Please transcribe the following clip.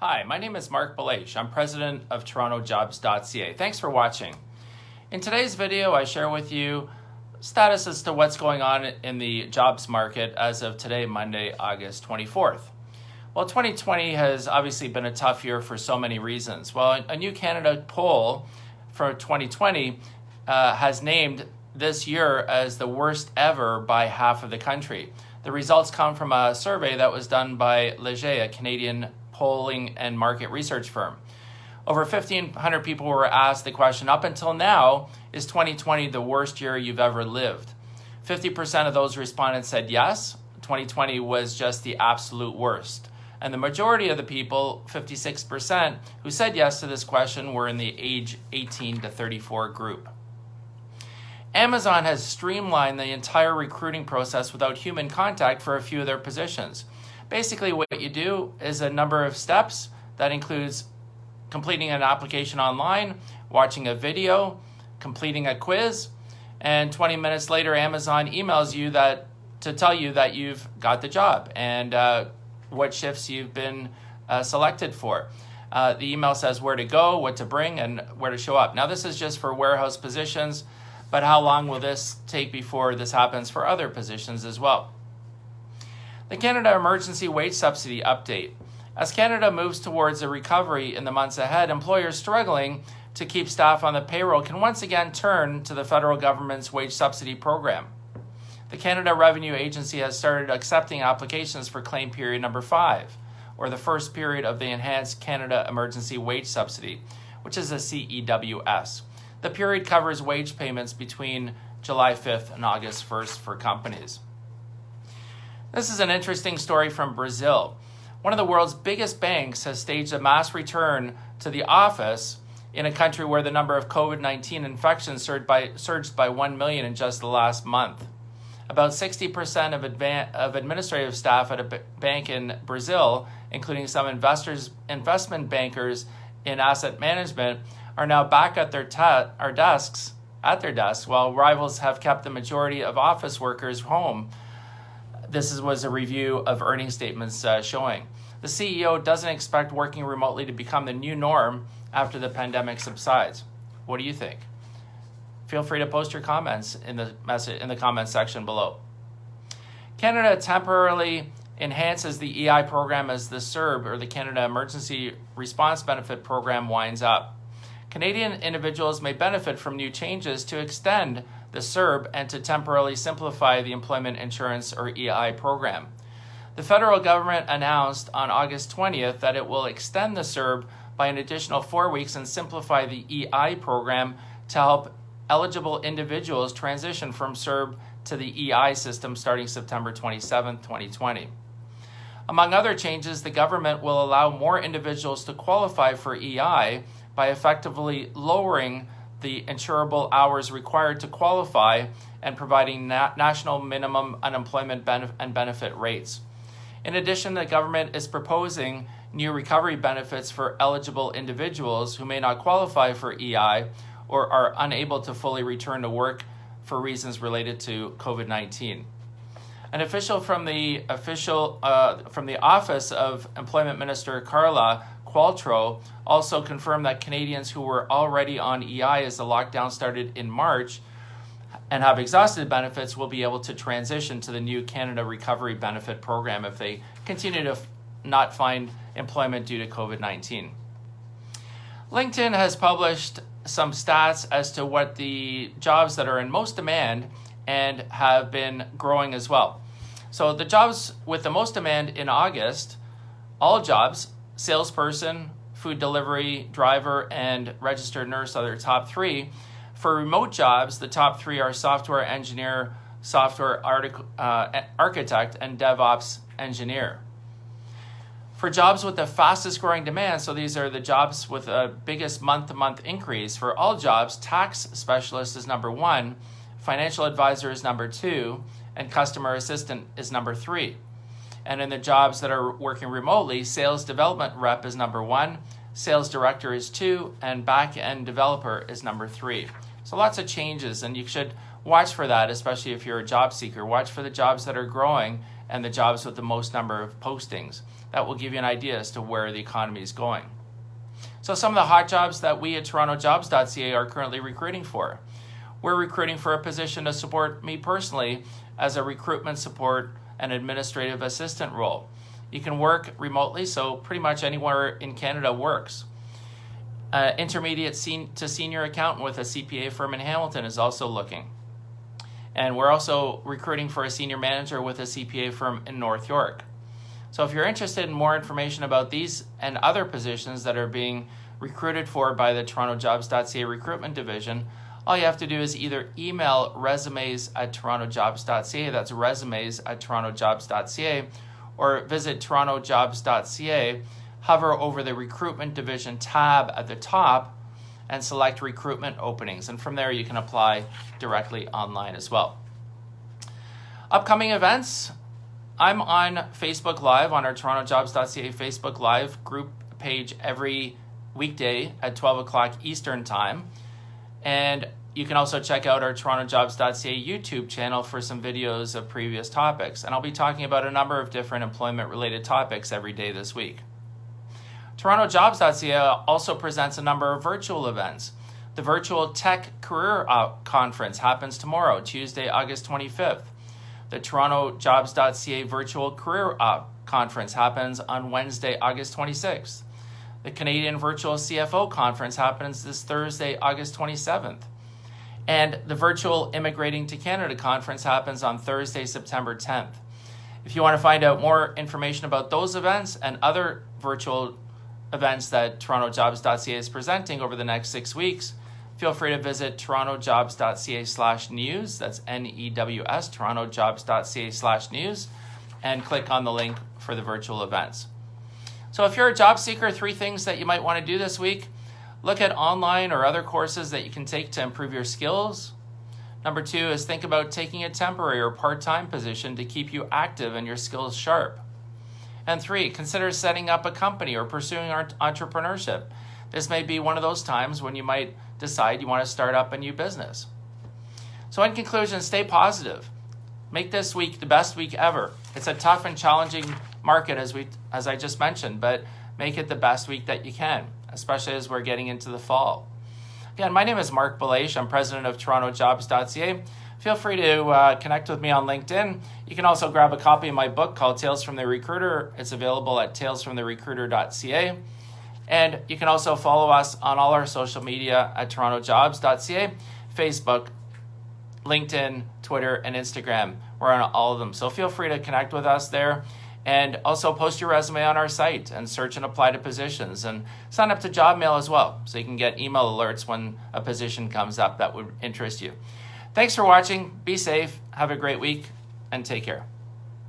Hi, my name is Marc Belaiche. I'm president of TorontoJobs.ca. Thanks for watching. In today's video, I share with you status as to what's going on in the jobs market as of today, Monday, August 24th. Well, 2020 has obviously been a tough year for so many reasons. Well, a new Canada poll for 2020 has named this year as the worst ever by half of the country. The results come from a survey that was done by Belaiche, a Canadian polling and market research firm. Over 1,500 people were asked the question, up until now, is 2020 the worst year you've ever lived? 50% of those respondents said yes, 2020 was just the absolute worst. And the majority of the people, 56%, who said yes to this question were in the age 18 to 34 group. Amazon has streamlined the entire recruiting process without human contact for a few of their positions. Basically, what you do is a number of steps that includes completing an application online, watching a video, completing a quiz, and 20 minutes later, Amazon emails you to tell you that you've got the job and what shifts you've been selected for. The email says where to go, what to bring, and where to show up. Now, this is just for warehouse positions, but how long will this take before this happens for other positions as well? The Canada Emergency Wage Subsidy update. As Canada moves towards a recovery in the months ahead, employers struggling to keep staff on the payroll can once again turn to the federal government's wage subsidy program. The Canada Revenue Agency has started accepting applications for claim period number 5, or the first period of the Enhanced Canada Emergency Wage Subsidy, which is a CEWS. The period covers wage payments between July 5th and August 1st for companies. This is an interesting story from Brazil. One of the world's biggest banks has staged a mass return to the office in a country where the number of COVID-19 infections surged by 1 million in just the last month. About 60% of administrative staff at a bank in Brazil, including some investment bankers in asset management, are now back at their desks, while rivals have kept the majority of office workers home. This was a review of earnings statements showing. The CEO doesn't expect working remotely to become the new norm after the pandemic subsides. What do you think? Feel free to post your comments in the comments section below. Canada temporarily enhances the EI program as the CERB, or the Canada Emergency Response Benefit Program, winds up. Canadian individuals may benefit from new changes to extend the CERB and to temporarily simplify the Employment Insurance, or EI, program. The federal government announced on August 20th that it will extend the CERB by an additional 4 weeks and simplify the EI program to help eligible individuals transition from CERB to the EI system starting September 27, 2020. Among other changes, the government will allow more individuals to qualify for EI by effectively lowering the insurable hours required to qualify and providing national minimum unemployment and benefit rates. In addition, the government is proposing new recovery benefits for eligible individuals who may not qualify for EI or are unable to fully return to work for reasons related to COVID-19. An official from the Office of Employment Minister Carla Qualtrough also confirmed that Canadians who were already on EI as the lockdown started in March and have exhausted benefits will be able to transition to the new Canada Recovery Benefit Program if they continue to not find employment due to COVID-19. LinkedIn has published some stats as to what the jobs that are in most demand and have been growing as well. So the jobs with the most demand in August, all jobs, salesperson, food delivery, driver, and registered nurse are their top 3. For remote jobs, the top 3 are software engineer, software architect, and DevOps engineer. For jobs with the fastest growing demand, so these are the jobs with the biggest month-to-month increase, for all jobs, tax specialist is number 1, financial advisor is number 2, and customer assistant is number 3. And in the jobs that are working remotely, sales development rep is number 1, sales director is 2, and back-end developer is number 3. So lots of changes, and you should watch for that, especially if you're a job seeker. Watch for the jobs that are growing and the jobs with the most number of postings. That will give you an idea as to where the economy is going. So some of the hot jobs that we at TorontoJobs.ca are currently recruiting for. We're recruiting for a position to support me personally as a recruitment support and administrative assistant role. You can work remotely, so pretty much anywhere in Canada works. Intermediate to senior accountant with a CPA firm in Hamilton is also looking. And we're also recruiting for a senior manager with a CPA firm in North York. So if you're interested in more information about these and other positions that are being recruited for by the TorontoJobs.ca recruitment division, all you have to do is either email resumes@TorontoJobs.ca, that's resumes@TorontoJobs.ca, or visit TorontoJobs.ca, hover over the recruitment division tab at the top, and select recruitment openings. And from there, you can apply directly online as well. Upcoming events. I'm on Facebook Live on our TorontoJobs.ca Facebook Live group page every weekday at 12 o'clock Eastern Time. And you can also check out our TorontoJobs.ca YouTube channel for some videos of previous topics. And I'll be talking about a number of different employment-related topics every day this week. TorontoJobs.ca also presents a number of virtual events. The Virtual Tech Career Conference happens tomorrow, Tuesday, August 25th. The TorontoJobs.ca Virtual Career Conference happens on Wednesday, August 26th. The Canadian Virtual CFO Conference happens this Thursday, August 27th. And the Virtual Immigrating to Canada Conference happens on Thursday, September 10th. If you want to find out more information about those events and other virtual events that TorontoJobs.ca is presenting over the next 6 weeks, feel free to visit TorontoJobs.ca/news, that's NEWS, TorontoJobs.ca/news, and click on the link for the virtual events. So if you're a job seeker, 3 things that you might want to do this week. Look at online or other courses that you can take to improve your skills. Number 2 is think about taking a temporary or part-time position to keep you active and your skills sharp. And 3, consider setting up a company or pursuing entrepreneurship. This may be one of those times when you might decide you want to start up a new business. So in conclusion, stay positive. Make this week the best week ever. It's a tough and challenging market as I just mentioned, but make it the best week that you can, especially as we're getting into the fall. Again, my name is Marc Belaiche. I'm president of TorontoJobs.ca. Feel free to connect with me on LinkedIn. You can also grab a copy of my book called Tales from the Recruiter. It's available at talesfromtherecruiter.ca. And you can also follow us on all our social media at TorontoJobs.ca, Facebook, LinkedIn, Twitter, and Instagram. We're on all of them. So feel free to connect with us there. And also post your resume on our site and search and apply to positions. And sign up to Job Mail as well, so you can get email alerts when a position comes up that would interest you. Thanks for watching. Be safe. Have a great week, and take care.